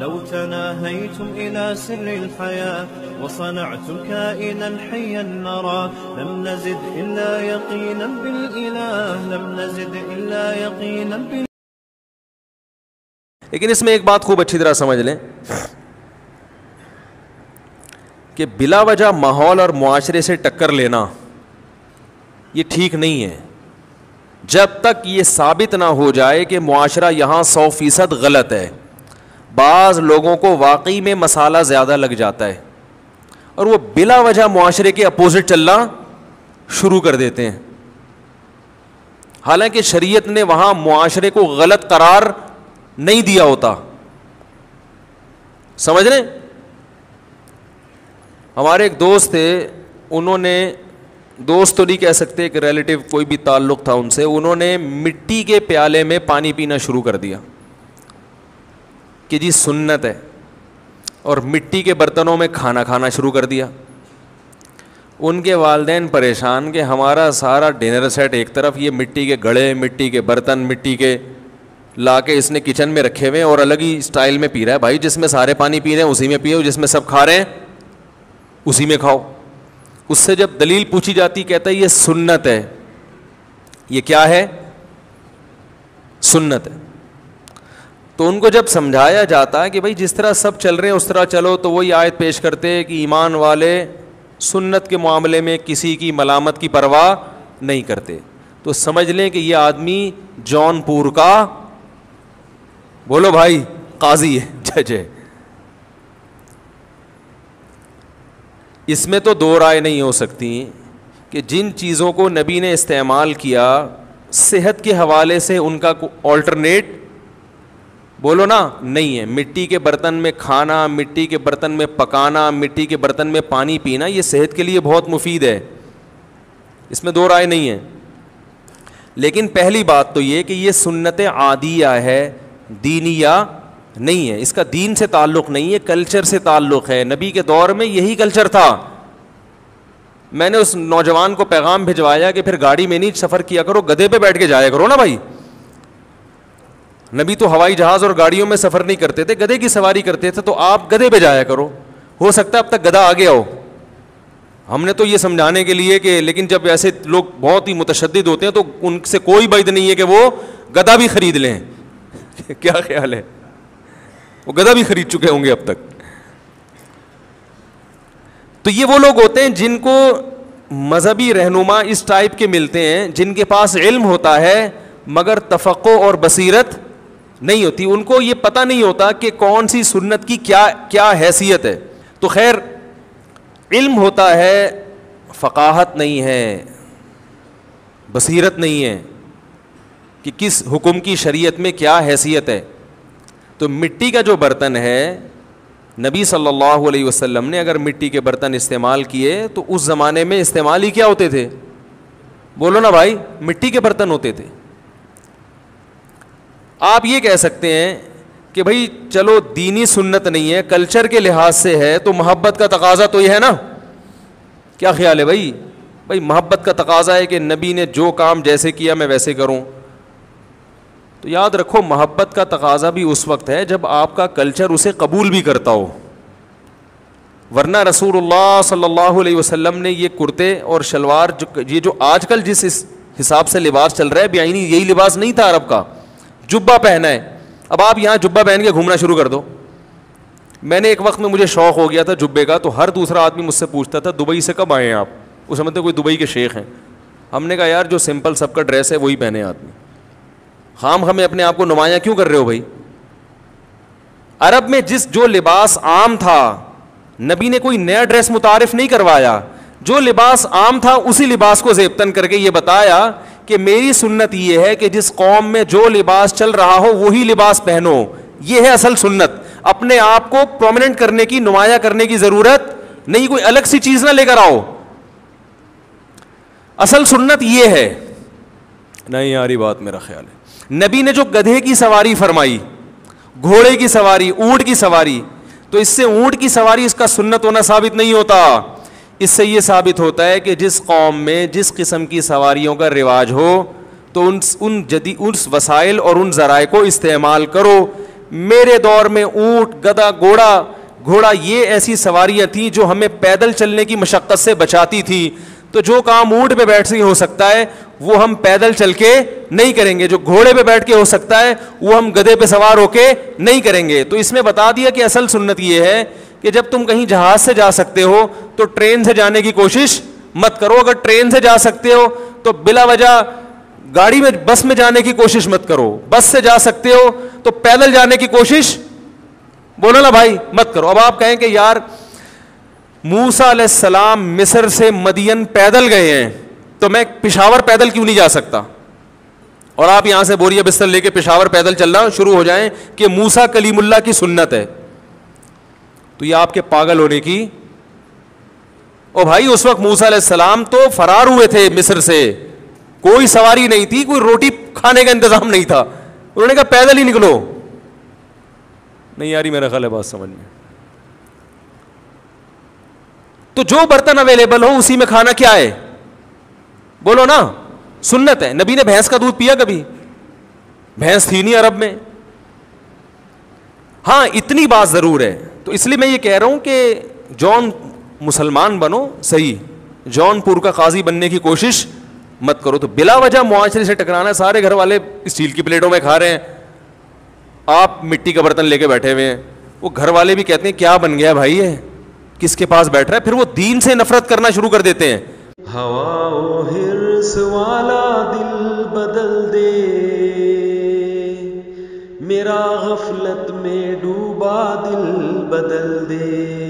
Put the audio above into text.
لو تناهيتم إلى سر الحياة وصنعتم كائنا حيا نرى لم نزد إلا يقينا بالإله لم نزد إلا يقينا بالإله. لیکن اس میں ایک بات خوب اچھی طرح سمجھ لیں کہ بلا وجہ ماحول اور معاشرے سے ٹکر لینا یہ ٹھیک نہیں ہے جب تک یہ ثابت نہ ہو جائے کہ معاشرہ یہاں 100% غلط ہے. بعض لوگوں کو واقعی میں مسالہ زیادہ لگ جاتا ہے اور وہ بلا وجہ معاشرے کے اپوزٹ چلنا شروع کر دیتے ہیں, حالانکہ شریعت نے وہاں معاشرے کو غلط قرار نہیں دیا ہوتا. سمجھ رہے ہیں؟ ہمارے ایک دوست تھے, انہوں نے, دوست تو نہیں کہہ سکتے کہ ریلیٹیو کوئی بھی تعلق تھا ان سے, انہوں نے مٹی کے پیالے میں پانی پینا شروع کر دیا کہ جی سنت ہے, اور مٹی کے برتنوں میں کھانا کھانا شروع کر دیا. ان کے والدین پریشان کہ ہمارا سارا ڈنر سیٹ ایک طرف, یہ مٹی کے گھڑے, مٹی کے برتن, مٹی کے لا کے اس نے کچن میں رکھے ہوئے اور الگ ہی سٹائل میں پی رہا ہے. بھائی جس میں سارے پانی پی رہے ہیں اسی میں پیو, جس میں سب کھا رہے ہیں اسی میں کھاؤ. اس سے جب دلیل پوچھی جاتی کہتا ہے یہ سنت ہے. یہ کیا ہے؟ سنت ہے. تو ان کو جب سمجھایا جاتا ہے کہ بھائی جس طرح سب چل رہے ہیں اس طرح چلو, تو وہی آیت پیش کرتے کہ ایمان والے سنت کے معاملے میں کسی کی ملامت کی پرواہ نہیں کرتے. تو سمجھ لیں کہ یہ آدمی جون پور کا, بولو بھائی, قاضی ہے, جج ہے. اس میں تو دو رائے نہیں ہو سکتی کہ جن چیزوں کو نبی نے استعمال کیا صحت کے حوالے سے ان کا آلٹرنیٹ بولو نا نہیں ہے. مٹی کے برتن میں کھانا, مٹی کے برتن میں پکانا, مٹی کے برتن میں پانی پینا, یہ صحت کے لیے بہت مفید ہے, اس میں دو رائے نہیں ہے. لیکن پہلی بات تو یہ کہ یہ سنت عادیہ ہے, دینیہ نہیں ہے. اس کا دین سے تعلق نہیں ہے, کلچر سے تعلق ہے. نبی کے دور میں یہی کلچر تھا. میں نے اس نوجوان کو پیغام بھجوایا کہ پھر گاڑی میں نہیں سفر کیا کرو, گدھے پہ بیٹھ کے جایا کرو نا بھائی. نبی تو ہوائی جہاز اور گاڑیوں میں سفر نہیں کرتے تھے, گدھے کی سواری کرتے تھے, تو آپ گدھے پہ جایا کرو. ہو سکتا ہے اب تک گدھا آ گیا ہو. ہم نے تو یہ سمجھانے کے لیے کہ, لیکن جب ایسے لوگ بہت ہی متشدد ہوتے ہیں تو ان سے کوئی بعید نہیں ہے کہ وہ گدھا بھی خرید لیں. کیا خیال ہے؟ وہ گدھا بھی خرید چکے ہوں گے اب تک. تو یہ وہ لوگ ہوتے ہیں جن کو مذہبی رہنما اس ٹائپ کے ملتے ہیں, جن کے پاس علم ہوتا ہے مگر تفقہ اور بصیرت نہیں ہوتی. ان کو یہ پتہ نہیں ہوتا کہ کون سی سنت کی کیا حیثیت ہے. تو خیر, علم ہوتا ہے, فقاہت نہیں ہے, بصیرت نہیں ہے کہ کس حکم کی شریعت میں کیا حیثیت ہے. تو مٹی کا جو برتن ہے, نبی صلی اللہ علیہ وسلم نے اگر مٹی کے برتن استعمال کیے تو اس زمانے میں استعمال ہی کیا ہوتے تھے؟ بولو نا بھائی, مٹی کے برتن ہوتے تھے. آپ یہ کہہ سکتے ہیں کہ بھائی چلو دینی سنت نہیں ہے, کلچر کے لحاظ سے ہے, تو محبت کا تقاضا تو یہ ہے نا. کیا خیال ہے بھائی؟ بھائی محبت کا تقاضا ہے کہ نبی نے جو کام جیسے کیا میں ویسے کروں. تو یاد رکھو محبت کا تقاضا بھی اس وقت ہے جب آپ کا کلچر اسے قبول بھی کرتا ہو, ورنہ رسول اللہ صلی اللہ علیہ وسلم نے یہ کرتے اور شلوار, یہ جو آج کل جس حساب سے لباس چل رہا ہے بیائی, یہی لباس نہیں تھا عرب کا. جبہ پہنا ہے, اب آپ یہاں جبہ پہن کے گھومنا شروع کر دو. میں نے ایک وقت میں مجھے شوق ہو گیا تھا جبے کا, تو ہر دوسرا آدمی مجھ سے پوچھتا تھا دبئی سے کب آئے ہیں آپ؟ وہ سمجھتے کوئی دبئی کے شیخ ہیں. ہم نے کہا یار جو سمپل سب کا ڈریس ہے وہی پہنے آدمی, خام ہمیں اپنے آپ کو نمایاں کیوں کر رہے ہو بھائی؟ عرب میں جو لباس عام تھا, نبی نے کوئی نیا ڈریس متعارف نہیں کروایا, جو لباس عام تھا اسی لباس کو زیبتن کر کے یہ بتایا کہ میری سنت یہ ہے کہ جس قوم میں جو لباس چل رہا ہو وہی لباس پہنو. یہ ہے اصل سنت. اپنے آپ کو پرومیننٹ کرنے کی, نمایاں کرنے کی ضرورت نہیں, کوئی الگ سی چیز نہ لے کر آؤ. اصل سنت یہ ہے. نہیں یاری بات میرا خیال ہے. نبی نے جو گدھے کی سواری فرمائی, گھوڑے کی سواری, اونٹ کی سواری, تو اس سے اونٹ کی سواری اس کا سنت ہونا ثابت نہیں ہوتا. اس سے یہ ثابت ہوتا ہے کہ جس قوم میں جس قسم کی سواریوں کا رواج ہو تو ان وسائل اور ان ذرائع کو استعمال کرو. میرے دور میں اونٹ، گدھا، گھوڑا یہ ایسی سواریاں تھیں جو ہمیں پیدل چلنے کی مشقت سے بچاتی تھی. تو جو کام اونٹ پہ بیٹھ سے ہو سکتا ہے وہ ہم پیدل چل کے نہیں کریں گے, جو گھوڑے پہ بیٹھ کے ہو سکتا ہے وہ ہم گدھے پہ سوار ہو کے نہیں کریں گے. تو اس میں بتا دیا کہ اصل سنت یہ ہے کہ جب تم کہیں جہاز سے جا سکتے ہو تو ٹرین سے جانے کی کوشش مت کرو. اگر ٹرین سے جا سکتے ہو تو بلا وجہ گاڑی میں بس میں جانے کی کوشش مت کرو. بس سے جا سکتے ہو تو پیدل جانے کی کوشش بولو نا بھائی مت کرو. اب آپ کہیں کہ یار موسیٰ علیہ السلام مصر سے مدین پیدل گئے ہیں تو میں پشاور پیدل کیوں نہیں جا سکتا, اور آپ یہاں سے بوریا بستر لے کے پشاور پیدل چلنا شروع ہو جائیں کہ موسیٰ کلیم اللہ کی سنت ہے, تو یہ آپ کے پاگل ہونے کی. او بھائی اس وقت موسیٰ علیہ السلام تو فرار ہوئے تھے مصر سے, کوئی سواری نہیں تھی, کوئی روٹی کھانے کا انتظام نہیں تھا, انہوں نے کہا پیدل ہی نکلو. نہیں یاری میرا خیال ہے بات سمجھ میں. تو جو برتن اویلیبل ہو اسی میں کھانا کیا ہے بولو نا, سنت ہے. نبی نے بھینس کا دودھ پیا کبھی؟ بھینس تھی نہیں عرب میں. ہاں اتنی بات ضرور ہے, تو اس لیے میں یہ کہہ رہا ہوں کہ جون مسلمان بنو صحیح, جون پور کا قاضی بننے کی کوشش مت کرو. تو بلا وجہ معاشرے سے ٹکرانا, سارے گھر والے اسٹیل کی پلیٹوں میں کھا رہے ہیں, آپ مٹی کا برتن لے کے بیٹھے ہوئے ہیں, وہ گھر والے بھی کہتے ہیں کیا بن گیا بھائی ہے, کس کے پاس بیٹھ رہا ہے, پھر وہ دین سے نفرت کرنا شروع کر دیتے ہیں. ہوا و حرص والا دل بدل دے, میرا غفلت میں ڈوبا دل بدل دے.